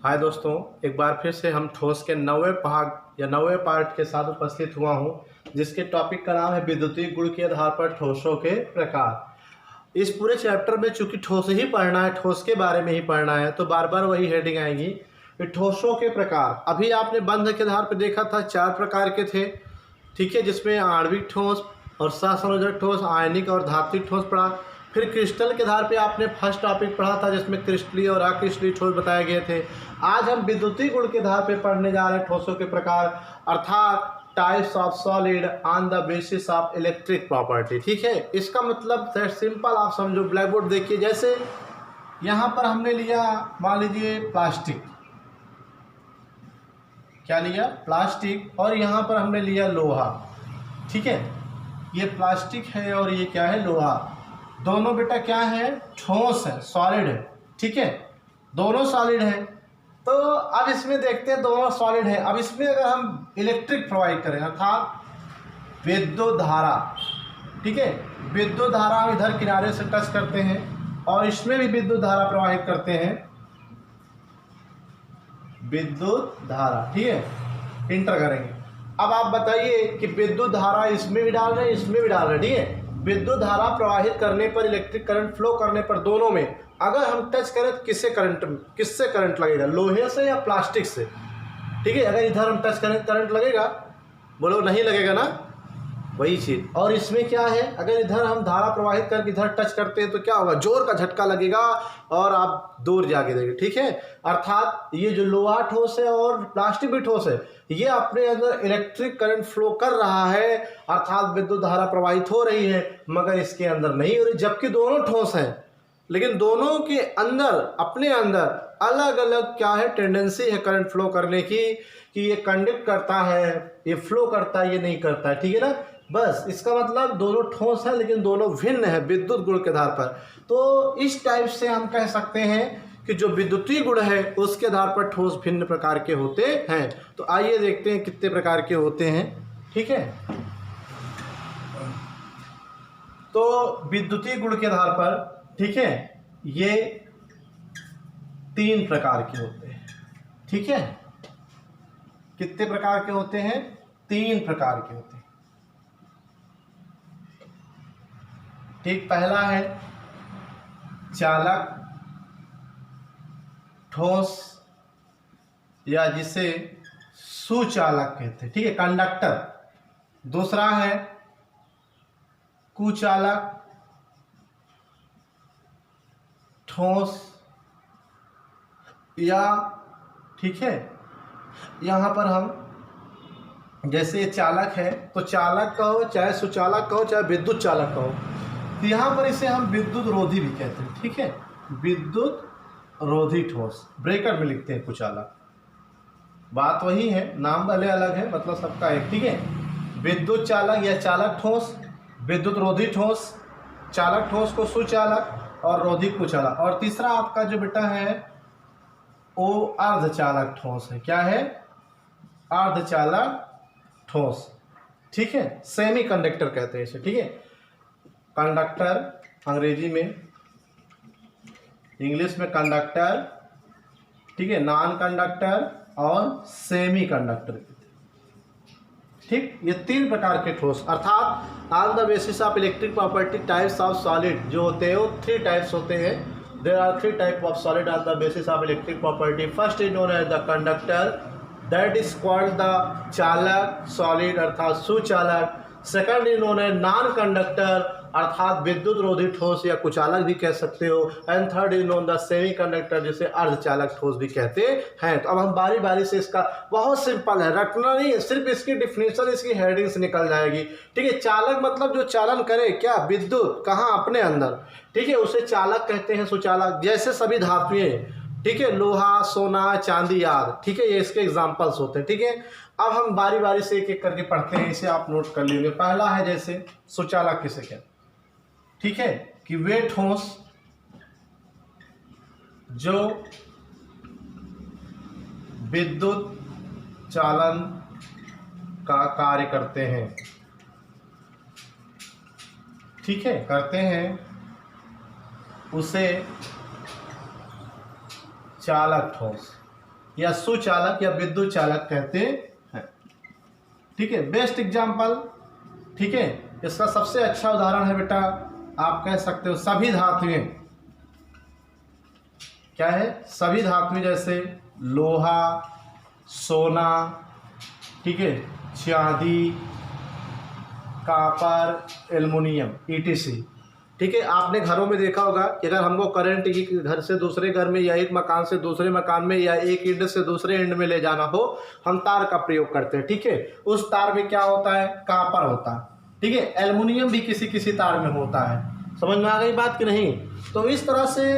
हाय दोस्तों, एक बार फिर से हम ठोस के 9वें भाग या 9वें पार्ट के साथ उपस्थित हुआ हूँ, जिसके टॉपिक का नाम है विद्युतीय गुण के आधार पर ठोसों के प्रकार। इस पूरे चैप्टर में चूंकि ठोस ही पढ़ना है, ठोस के बारे में ही पढ़ना है, तो बार बार वही हेडिंग आएगी कि ठोसों के प्रकार। अभी आपने बंध के आधार पर देखा था 4 प्रकार के थे, ठीक है, जिसमें आणविक ठोस और सहसंयोजक ठोस, आयनिक और धात्विक ठोस पढ़ा। फिर क्रिस्टल के आधार पे आपने फर्स्ट टॉपिक पढ़ा था, जिसमें क्रिस्टलीय और अक्रिस्टलीय ठोस बताए गए थे। आज हम विद्युतीय गुण के आधार पे पढ़ने जा रहे हैं ठोसों के प्रकार, अर्थात types of solid on the basis of electric property. ठीक है, इसका मतलब सिंपल आप समझो, ब्लैक बोर्ड देखिए। जैसे यहाँ पर हमने लिया, मान लीजिए प्लास्टिक, क्या लिया? प्लास्टिक। और यहाँ पर हमने लिया लोहा। ठीक है, ये प्लास्टिक है और ये क्या है? लोहा। दोनों बेटा क्या है? ठोस है, सॉलिड है। ठीक है, दोनों सॉलिड है। तो अब इसमें देखते हैं, दोनों सॉलिड है। अब इसमें अगर हम इलेक्ट्रिक प्रोवाइड करें, अर्थात विद्युत धारा, ठीक है, विद्युत धारा हम इधर किनारे से टच करते हैं और इसमें भी विद्युत धारा प्रवाहित करते हैं, विद्युत धारा, ठीक है, इंटर करेंगे। अब आप बताइए कि विद्युत धारा इसमें भी डाल रहे हैं, इसमें भी डाल रहे हैं, ठीक है। विद्युत धारा प्रवाहित करने पर, इलेक्ट्रिक करंट फ्लो करने पर, दोनों में अगर हम टच करें तो किससे करंट लगेगा? लोहे से या प्लास्टिक से? ठीक है, अगर इधर हम टच करें करंट लगेगा? बोलो नहीं लगेगा ना, वही चीज। और इसमें क्या है, अगर इधर हम धारा प्रवाहित करके इधर टच करते हैं तो क्या होगा? जोर का झटका लगेगा और आप दूर जाके देंगे। ठीक है, अर्थात ये जो लोहा ठोस है और प्लास्टिक भी ठोस है, ये अपने अंदर इलेक्ट्रिक करंट फ्लो कर रहा है, अर्थात विद्युत धारा प्रवाहित हो रही है, मगर इसके अंदर नहीं हो रही। जबकि दोनों ठोस हैं, लेकिन दोनों के अंदर, अपने अंदर अलग अलग क्या है? टेंडेंसी है करंट फ्लो करने की, कि ये कंडक्ट करता है, ये फ्लो करता है, ये नहीं करता है। ठीक है ना, बस इसका मतलब दोनों ठोस है लेकिन दोनों भिन्न है विद्युत गुण के आधार पर। तो इस टाइप से हम कह सकते हैं कि जो विद्युतीय गुण है उसके आधार पर ठोस भिन्न प्रकार के होते हैं। तो आइए देखते हैं कितने प्रकार के होते हैं। ठीक है, तो विद्युतीय गुण के आधार पर, ठीक है, ये 3 प्रकार के होते हैं। ठीक है, कितने प्रकार के होते हैं? 3 प्रकार के होते हैं। ठीक, पहला है चालक ठोस, या जिसे सुचालक कहते हैं, ठीक है, कंडक्टर। दूसरा है कुचालक ठोस, या ठीक है, यहाँ पर हम जैसे चालक है तो चालक कहो, चाहे सुचालक कहो, चाहे विद्युत चालक कहो, तो यहाँ पर इसे हम विद्युत रोधी भी कहते हैं। ठीक है, विद्युत रोधी ठोस, ब्रैकेट में लिखते हैं कुचालक। बात वही है, नाम भले अलग है, मतलब सबका एक। ठीक है, विद्युत चालक या चालक ठोस, विद्युत रोधी ठोस, चालक ठोस को सुचालक और रोधी कुचालक। और तीसरा आपका जो बेटा है वो अर्धचालक ठोस है। क्या है? अर्धचालक ठोस। ठीक है, सेमी कंडक्टर कहते हैं इसे। ठीक है, कंडक्टर अंग्रेजी में, इंग्लिश में कंडक्टर, ठीक है, नॉन कंडक्टर और सेमी कंडक्टर। ठीक, ये 3 प्रकार के ठोस, अर्थात on the basis of electric property types of solid जो होते हैं वो 3 टाइप्स होते हैं। There are 3 type of solid on the basis of electric property. First is known as the conductor, that is called the चालक solid, अर्थात सुचालक। Second is known as non conductor, अर्थात विद्युत रोधी ठोस या कुचालक भी कह सकते हो। And third is known the semi conductor, जिसे अर्धचालक ठोस भी कहते हैं। तो अब हम बारी बारी से, इसका बहुत सिंपल है, रटना नहीं है, सिर्फ इसकी डिफिनेशन, इसकी हेडिंग से निकल जाएगी। ठीक है, चालक मतलब जो चालन करे, क्या? विद्युत, कहाँ? अपने अंदर। ठीक है, उसे चालक कहते हैं, सुचालक। जैसे सभी धातुएं, ठीक है, लोहा, सोना, चांदी आदि, ठीक है, ये इसके एग्जाम्पल्स होते हैं। ठीक है, अब हम बारी बारी से एक एक करके पढ़ते हैं, इसे आप नोट कर लीजिए। पहला है जैसे सुचालक किसे कहते हैं? ठीक है, कि वे ठोस जो विद्युत चालन का कार्य करते हैं, ठीक है, करते हैं, उसे चालक ठोस, या सुचालक या विद्युत चालक कहते हैं। ठीक है, बेस्ट एग्जाम्पल। ठीक है, इसका सबसे अच्छा उदाहरण है बेटा, आप कह सकते हो सभी धातुएं। क्या है? सभी धातुएं, जैसे लोहा, सोना, ठीक है, चांदी, कॉपर, एल्युमिनियम, ईटीसी। ठीक है, आपने घरों में देखा होगा कि अगर हमको करंट एक घर से दूसरे घर में या एक मकान से दूसरे मकान में या एक एंड से दूसरे एंड में ले जाना हो, हम तार का प्रयोग करते हैं। ठीक है, उस तार में क्या होता है? कॉपर होता है। ठीक है, एल्युमिनियम भी किसी किसी तार में होता है। समझ में आ गई बात कि नहीं? तो इस तरह से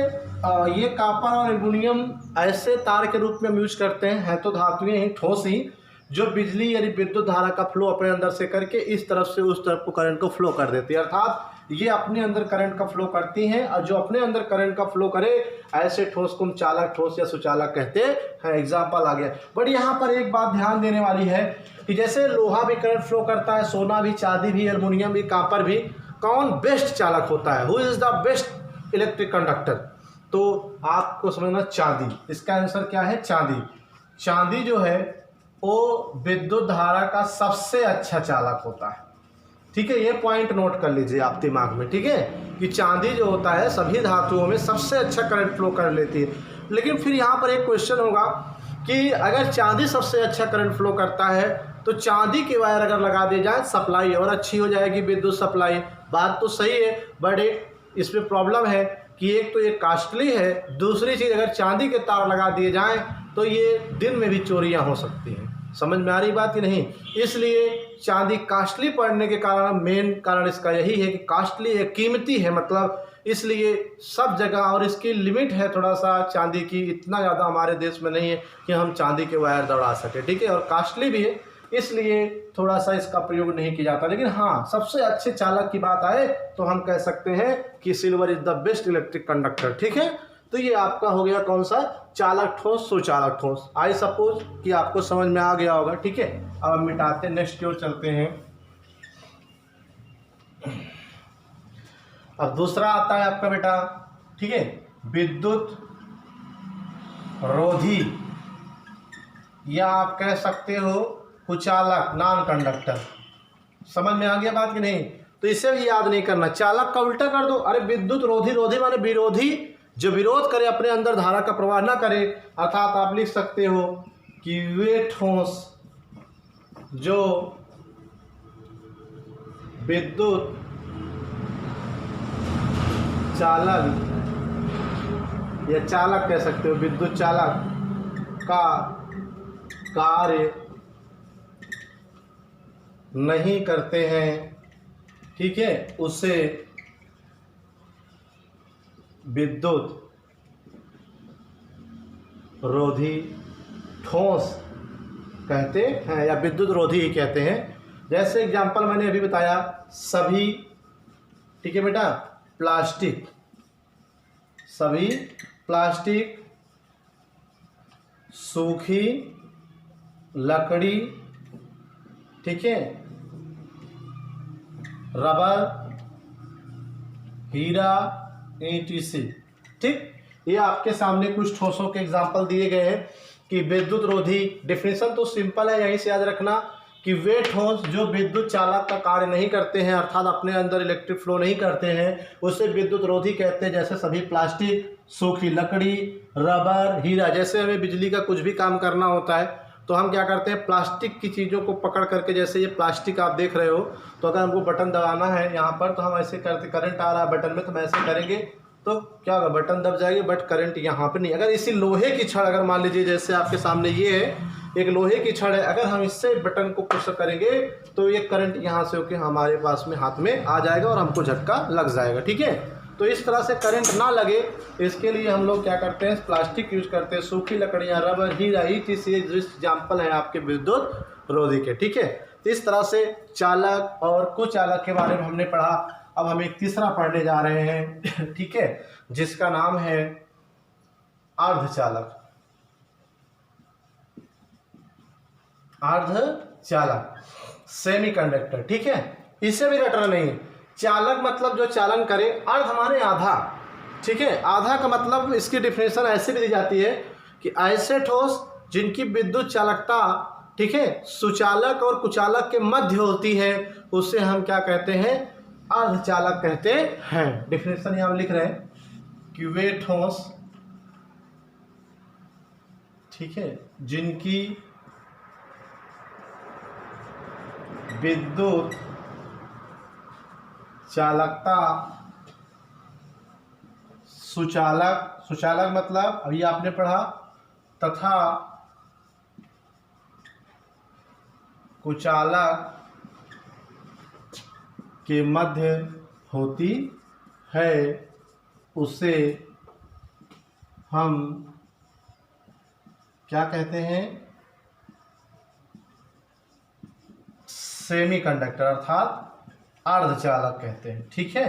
ये कॉपर और एल्युमिनियम ऐसे तार के रूप में हम यूज करते हैं तो धातुएं ही, ठोस ही, जो बिजली यानी विद्युत धारा का फ्लो अपने अंदर से करके इस तरफ से उस तरफ को करंट को फ्लो कर देती है। अर्थात ये अपने अंदर करंट का फ्लो करती हैं, और जो अपने अंदर करंट का फ्लो करे ऐसे ठोस को हम चालक, ठोस या सुचालक कहते हैं। एग्जाम्पल आ गया। बट यहाँ पर एक बात ध्यान देने वाली है कि जैसे लोहा भी करंट फ्लो करता है, सोना भी, चांदी भी, एल्युमिनियम भी, कॉपर भी, कौन बेस्ट चालक होता है? Who is the best electric conductor? तो आपको समझना चांदी। इसका आंसर क्या है? चांदी। चांदी जो है वो विद्युत धारा का सबसे अच्छा चालक होता है। ठीक है, ये पॉइंट नोट कर लीजिए आप दिमाग में। ठीक है, कि चांदी जो होता है सभी धातुओं में सबसे अच्छा करंट फ्लो कर लेती है। लेकिन फिर यहाँ पर एक क्वेश्चन होगा कि अगर चांदी सबसे अच्छा करंट फ्लो करता है तो चांदी के वायर अगर लगा दिए जाए, सप्लाई और अच्छी हो जाएगी, विद्युत सप्लाई। बात तो सही है, बट एक इसमें प्रॉब्लम है कि एक तो ये कास्टली है, दूसरी चीज़ अगर चांदी के तार लगा दिए जाएँ तो ये दिन में भी चोरियाँ हो सकती हैं। समझ में आ रही बात कि नहीं? इसलिए चांदी कास्टली पड़ने के कारण, मेन कारण इसका यही है कि कास्टली है, कीमती है, मतलब इसलिए सब जगह, और इसकी लिमिट है थोड़ा सा चांदी की, इतना ज़्यादा हमारे देश में नहीं है कि हम चांदी के वायर दौड़ा सके। ठीक है, और कास्टली भी है, इसलिए थोड़ा सा इसका प्रयोग नहीं किया जाता। लेकिन हाँ, सबसे अच्छे चालक की बात आए तो हम कह सकते हैं कि silver is the best electric conductor. ठीक है, तो ये आपका हो गया कौन सा? चालक ठोस, सुचालक ठोस। आई सपोज कि आपको समझ में आ गया होगा। ठीक है, अब हम मिटाते हैं, नेक्स्ट की ओर चलते हैं। अब दूसरा आता है आपका बेटा, ठीक है, विद्युत रोधी, या आप कह सकते हो कुचालक, नॉन कंडक्टर। समझ में आ गया बात कि नहीं? तो इसे भी याद नहीं करना, चालक का उल्टा कर दो। अरे विद्युत रोधी, रोधी माने विरोधी, जो विरोध करे, अपने अंदर धारा का प्रवाह ना करे। अर्थात आप लिख सकते हो कि वे ठोस जो विद्युत चालक या चालक कह सकते हो, विद्युत चालक का कार्य नहीं करते हैं, ठीक है, उसे विद्युत रोधी ठोस कहते हैं, या विद्युत रोधी ही कहते हैं। जैसे एग्जांपल मैंने अभी बताया, सभी, ठीक है बेटा, प्लास्टिक, सभी प्लास्टिक, सूखी लकड़ी, ठीक है, रबर, हीरा, ETC। ठीक, ये आपके सामने कुछ ठोसों के एग्जाम्पल दिए गए हैं कि विद्युत रोधी। डेफिनेशन तो सिंपल है, यहीं से याद रखना कि वे ठोस जो विद्युत चालक का कार्य नहीं करते हैं, अर्थात अपने अंदर इलेक्ट्रिक फ्लो नहीं करते हैं, उसे विद्युत रोधी कहते हैं। जैसे सभी प्लास्टिक, सूखी लकड़ी, रबर, हीरा। जैसे हमें बिजली का कुछ भी काम करना होता है तो हम क्या करते हैं, प्लास्टिक की चीज़ों को पकड़ करके, जैसे ये प्लास्टिक आप देख रहे हो, तो अगर हमको बटन दबाना है यहाँ पर, तो हम ऐसे करते, करंट आ रहा है बटन में, तो हम ऐसे करेंगे तो क्या होगा, बटन दब जाएगी, बट करंट यहाँ पे नहीं। अगर इसी लोहे की छड़, अगर मान लीजिए जैसे आपके सामने ये है, एक लोहे की छड़ है, अगर हम इससे बटन को पुश करेंगे तो ये करंट यहाँ से होकर हमारे पास में हाथ में आ जाएगा और हमको झटका लग जाएगा। ठीक है, तो इस तरह से करंट ना लगे, इसके लिए हम लोग क्या करते हैं, प्लास्टिक यूज करते हैं, सूखी लकड़ियाँ, रबर, हीरा, ETC एग्जाम्पल है आपके विद्युत रोधी के। ठीक है, तो इस तरह से चालक और कुचालक के बारे में हमने पढ़ा। अब हम एक तीसरा पढ़ने जा रहे हैं, ठीक है, जिसका नाम है अर्धचालक। अर्धचालक, सेमीकंडक्टर। ठीक है, इसे भी रटना नहीं। चालक मतलब जो चालन करे, अर्ध माने आधा। ठीक है, आधा का मतलब इसकी डिफिनेशन ऐसे भी दी जाती है कि ऐसे ठोस जिनकी विद्युत चालकता, ठीक है, सुचालक और कुचालक के मध्य होती है, उसे हम क्या कहते हैं, अर्धचालक कहते हैं। डेफिनेशन यहाँ लिख रहे हैं कि वे ठोस, ठीक है, जिनकी विद्युत चालकता सुचालक मतलब अभी आपने पढ़ा, तथा कुचालक के मध्य होती है, उसे हम क्या कहते हैं, सेमीकंडक्टर अर्थात अर्धचालक कहते हैं। ठीक है,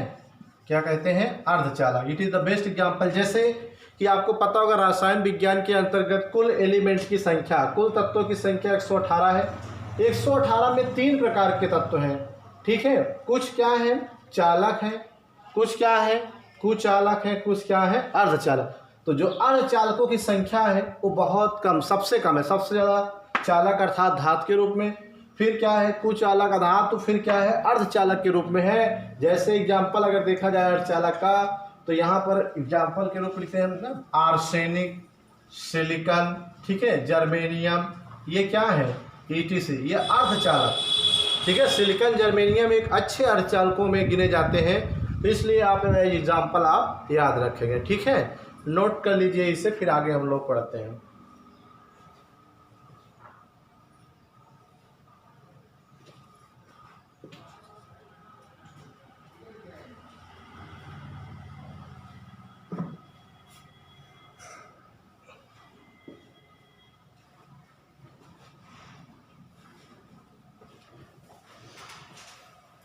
क्या कहते हैं, अर्धचालक। It is the best example. जैसे कि आपको पता होगा रसायन विज्ञान के अंतर्गत कुल एलिमेंट्स की संख्या, कुल तत्वों की संख्या 118 है। 118 में 3 प्रकार के तत्व हैं। ठीक है, कुछ क्या है, चालक है, कुछ क्या है, कुचालक है, कुछ क्या है, अर्धचालक। तो जो अर्धचालकों की संख्या है वो बहुत कम, सबसे कम है। सबसे ज़्यादा चालक अर्थात धातु के रूप में, फिर क्या है, कुचालक अधातु, फिर क्या है, अर्धचालक के रूप में है। जैसे एग्जाम्पल अगर देखा जाए अर्धचालक का, तो यहाँ पर एग्जाम्पल के रूप लिखते हैं मतलब आर्सेनिक, सिलिकॉन, ठीक है, जर्मेनियम, ये क्या है, ETC, ये अर्धचालक। ठीक है, सिलिकॉन, जर्मेनियम एक अच्छे अर्धचालकों में गिने जाते हैं, इसलिए आप एग्जाम्पल आप याद रखेंगे। ठीक है, नोट कर लीजिए इसे, फिर आगे हम लोग पढ़ते हैं।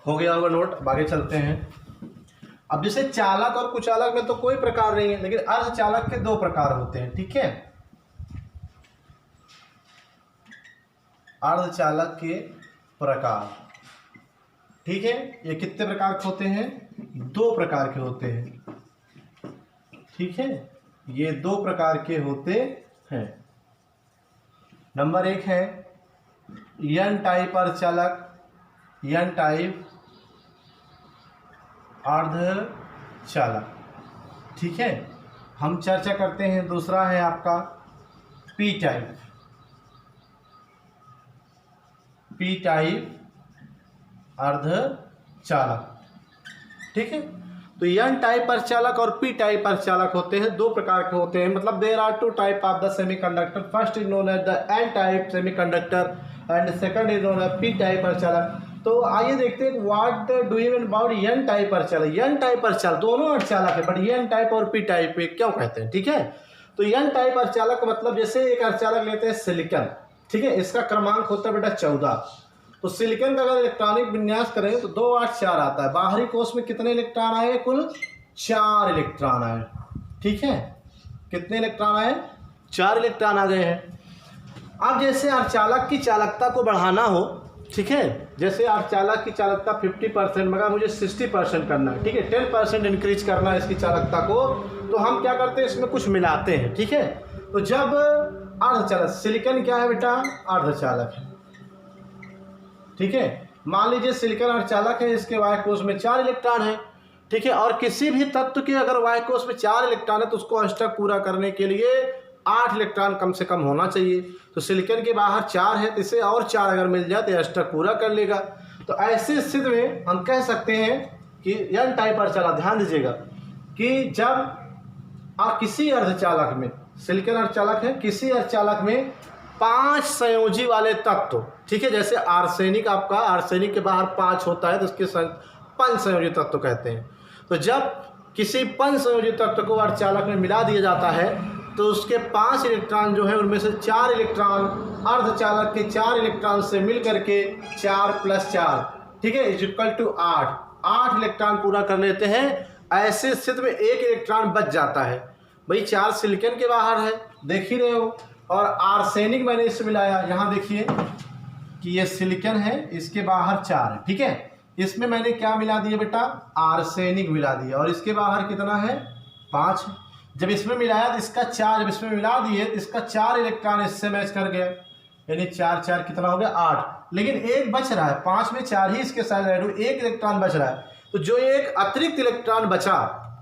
हो गया होगा नोट, अब आगे चलते हैं। अब जैसे चालक और कुचालक में तो कोई प्रकार नहीं है, लेकिन अर्धचालक के 2 प्रकार होते हैं। ठीक है, अर्धचालक के प्रकार, ठीक है, ये कितने प्रकार के होते हैं, 2 प्रकार के होते हैं। ठीक है, ये 2 प्रकार के होते हैं। नंबर 1 है N टाइप अर्धचालक, N टाइप अर्धचालक। ठीक है, हम चर्चा करते हैं। दूसरा है आपका P टाइप, P टाइप अर्धचालक। ठीक है, तो N टाइप अर्धचालक और P टाइप अर्धचालक होते हैं, 2 प्रकार के होते हैं। मतलब there are 2 type of the semiconductor, first is known as the N type semiconductor and second is known as P type अर्धचालक। तो आइए देखते हैं what do you mean about N type अर्धचालक। N टाइप अर्धचालक दोनों अर्धचालक है, बट N टाइप और P टाइप पे क्यों कहते हैं। ठीक है, तो N टाइप अर्धचालक मतलब जैसे एक अर्धचालक लेते हैं सिलिकॉन, ठीक है, इसका क्रमांक होता है बेटा 14। तो सिलिकॉन का अगर इलेक्ट्रॉनिक विन्यास करें तो 2 8 4 आता है। बाहरी कोष में कितने इलेक्ट्रॉन आए, कुल 4 इलेक्ट्रॉन आए। ठीक है, कितने इलेक्ट्रॉन आए, 4 इलेक्ट्रॉन आ गए हैं। अब जैसे अर्धचालक की चालकता को बढ़ाना हो, ठीक है, जैसे अर्धचालक की चालकता 50%, मगर मुझे 60% करना है। ठीक है, 10% इंक्रीज करना है इसकी चालकता को, तो हम क्या करते हैं, इसमें कुछ मिलाते हैं। ठीक है, तो जब अर्धचालक, सिलिकॉन क्या है बेटा, अर्धचालक है। ठीक है, मान लीजिए सिलिकॉन अर्धचालक है, इसके वाहक कोष में 4 इलेक्ट्रॉन है। ठीक है, और किसी भी तत्व के अगर वाहक कोष में 4 इलेक्ट्रॉन है तो उसको अष्टक पूरा करने के लिए 8 इलेक्ट्रॉन कम से कम होना चाहिए। तो सिलिकॉन के बाहर 4 है, तो इसे और 4 अगर मिल जाए तो अष्टक पूरा कर लेगा। तो ऐसी स्थिति में हम कह सकते हैं कि N टाइप अर्धचालक, ध्यान दीजिएगा कि जब आप किसी अर्धचालक में, सिलिकॉन अर्धचालक है, किसी अर्धचालक में 5 संयोजी वाले तत्व, ठीक है, जैसे आर्सेनिक, आपका आर्सेनिक के बाहर 5 होता है तो उसके 5 संयोजी तत्व कहते हैं। तो जब किसी 5 संयोजी तत्व को अर्धचालक में मिला दिया जाता है तो उसके 5 इलेक्ट्रॉन जो है उनमें से 4 इलेक्ट्रॉन अर्धचालक के 4 इलेक्ट्रॉन से मिल करके 4 + 4, ठीक है, इज इक्वल टू 8 इलेक्ट्रॉन पूरा कर लेते हैं। ऐसे स्थिति में 1 इलेक्ट्रॉन बच जाता है। भाई 4 सिलिकॉन के बाहर है, देख ही रहे हो, और आर्सेनिक मैंने इससे मिलाया। यहाँ देखिए कि ये सिलिकॉन है, इसके बाहर 4 है। ठीक है, इसमें मैंने क्या मिला दिया बेटा, आर्सेनिक मिला दिया, और इसके बाहर कितना है, 5 है। जब इसमें मिलाया तो इसका 4, जब इसमें मिला दिए तो इसका 4 इलेक्ट्रॉन इससे मैच कर गए, यानी 4 4 कितना हो गया 8। लेकिन एक बच रहा है, 5 में 4 ही इसके साथ ऐड हुए, एक इलेक्ट्रॉन बच रहा है। तो जो एक अतिरिक्त इलेक्ट्रॉन बचा,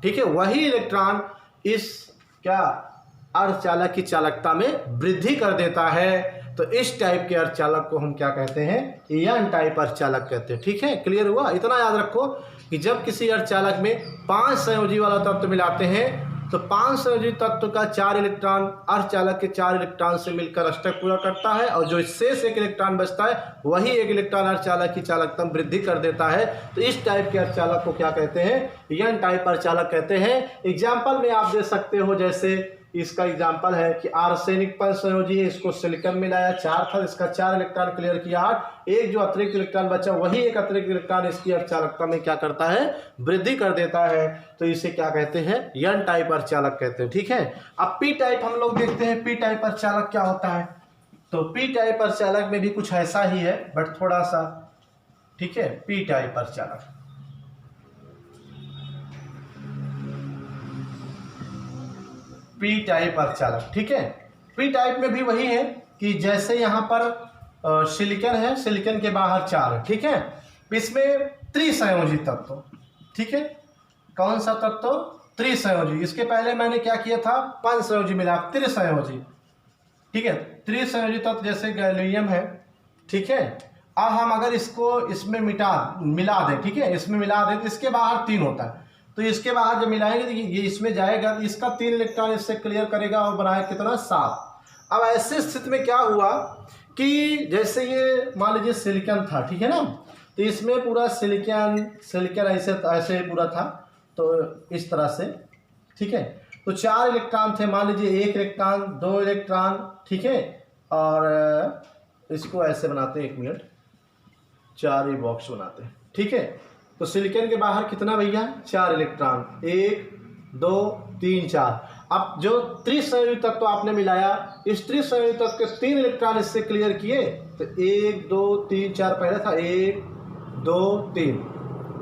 ठीक है, वही इलेक्ट्रॉन इस क्या अर्धचालक की चालकता में वृद्धि कर देता है। तो इस टाइप के अर्धचालक को हम क्या कहते हैं, एन टाइप अर्धचालक कहते हैं। ठीक है, क्लियर हुआ? इतना याद रखो कि जब किसी अर्धचालक में 5 संयोजी वाला तत्व मिलाते हैं तो 5 संयोजी तत्व का 4 इलेक्ट्रॉन अर्धचालक के 4 इलेक्ट्रॉन से मिलकर अष्टक पूरा करता है, और जो शेष 1 इलेक्ट्रॉन बचता है वही 1 इलेक्ट्रॉन अर्धचालक की चालकता में वृद्धि कर देता है। तो इस टाइप के अर्धचालक को क्या कहते हैं, एन टाइप अर्धचालक कहते हैं। एग्जाम्पल में आप दे सकते हो, जैसे इसका एग्जाम्पल है कि आर्सेनिक 5 संयोजी है, इसको सिलिकॉन मिलाया 4 था, इसका 4 इलेक्ट्रॉन क्लियर किया 8, एक जो अतिरिक्त इलेक्ट्रॉन बचा वही एक अतिरिक्त इलेक्ट्रॉन इसकी अर्धचालकता में क्या करता है, वृद्धि कर देता है। तो इसे क्या कहते हैं, एन टाइप अर्धचालक कहते हैं। ठीक है, अब पी टाइप हम लोग देखते हैं, पी टाइप अर्धचालक क्या होता है। तो पी टाइप अर्धचालक में भी कुछ ऐसा ही है बट थोड़ा सा, ठीक है, पी टाइप अर्धचालक। पी टाइप अर्धचालक, ठीक है, पी टाइप में भी वही है कि जैसे यहाँ पर सिलिकॉन है, सिलिकॉन के बाहर 4 है, ठीक है, इसमें त्रिसंयोजी तत्व, ठीक है, कौन सा तत्व, त्रिसंयोजी। इसके पहले मैंने क्या किया था, 5 संयोजी मिला, त्रिसंयोजी, ठीक है, त्रिसंयोजी तत्व जैसे गैलियम है, ठीक है। अब हम अगर इसको इसमें मिला दें, ठीक है, इसमें मिला दें तो इसके बाहर 3 होता है, तो इसके बाहर जब मिलाएंगे तो ये इसमें जाएगा, इसका 3 इलेक्ट्रॉन इससे क्लियर करेगा और बनाएगा कितना 7। अब ऐसे स्थिति में क्या हुआ कि जैसे ये मान लीजिए सिलिकॉन था, ठीक है ना, तो इसमें पूरा सिलिकॉन ऐसे पूरा था, तो इस तरह से, ठीक है, तो 4 इलेक्ट्रॉन थे, मान लीजिए 1 इलेक्ट्रॉन 2 इलेक्ट्रॉन, ठीक है, और इसको ऐसे बनाते हैं, 1 मिनट, 4 बॉक्स बनाते हैं, ठीक है। तो सिलिकॉन के बाहर कितना भैया, 4 इलेक्ट्रॉन, 1 2 3 4। अब जो त्रिसंयोजी तत्व आपने मिलाया, इस त्रिसंयोजी तत्व के 3 इलेक्ट्रॉन इससे क्लियर किए, तो 1 2 3 4 पहले था, 1 2 3,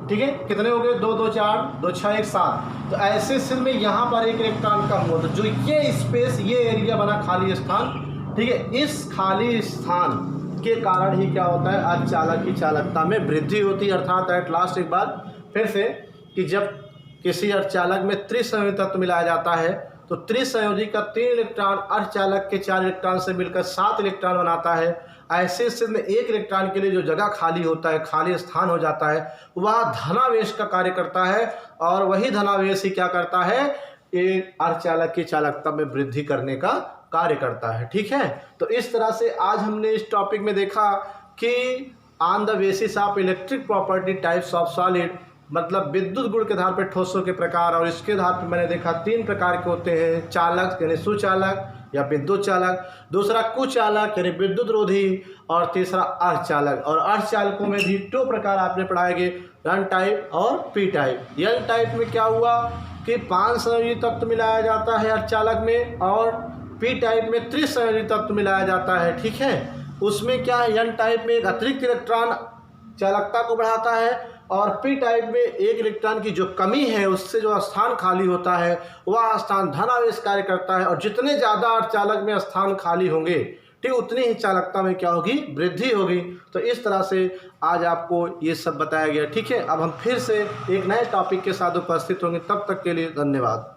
ठीक है, कितने हो गए, 2 2 4 2 6 1 7। तो ऐसे स्थिति में यहाँ पर 1 इलेक्ट्रॉन कम हुआ, तो जो ये स्पेस, ये एरिया बना खाली स्थान, ठीक है, इस खाली स्थान के कारण ही क्या होता है, अर्धचालक की चालकता में वृद्धि होती है। अर्थात एट लास्ट एक बार फिर से कि जब किसी अर्धचालक में त्रिसंयोजी तत्व मिलाया जाता है तो त्रिसंयोजी का 3 इलेक्ट्रॉन अर्धचालक के 4 इलेक्ट्रॉन से मिलकर 7 इलेक्ट्रॉन बनाता है। ऐसे स्थिति में 1 इलेक्ट्रॉन के लिए जो जगह खाली होता है, खाली स्थान हो जाता है, वह धनावेश का कार्य करता है, और वही धनावेश ही क्या करता है, एक अर्धचालक की चालकता में वृद्धि करने का कार्य करता है। ठीक है, तो इस तरह से आज हमने इस टॉपिक में देखा कि on the basis of electric property types of solid, मतलब विद्युत गुण के आधार पर ठोसों के प्रकार, और इसके आधार पर मैंने देखा 3 प्रकार के होते हैं, चालक यानी सुचालक या विद्युत चालक, दूसरा कुचालक यानी विद्युत रोधी, और तीसरा अर्धचालक। और अर्धचालकों में भी 2 प्रकार आपने पढ़ाएंगे, एन टाइप और पी टाइप। एन टाइप में क्या हुआ कि 5 संयोजी तत्व मिलाया जाता है अर्धचालक में, और पी टाइप में त्रिसंयोजी तत्व मिलाया जाता है। ठीक है, उसमें क्या है, एन टाइप में एक अतिरिक्त इलेक्ट्रॉन चालकता को बढ़ाता है, और पी टाइप में 1 इलेक्ट्रॉन की जो कमी है उससे जो स्थान खाली होता है वह स्थान धनावेश कार्य करता है, और जितने ज़्यादा अर्धचालक में स्थान खाली होंगे, ठीक, उतनी ही चालकता में क्या होगी, वृद्धि होगी। तो इस तरह से आज आपको ये सब बताया गया। ठीक है, अब हम फिर से एक नए टॉपिक के साथ उपस्थित होंगे, तब तक के लिए धन्यवाद।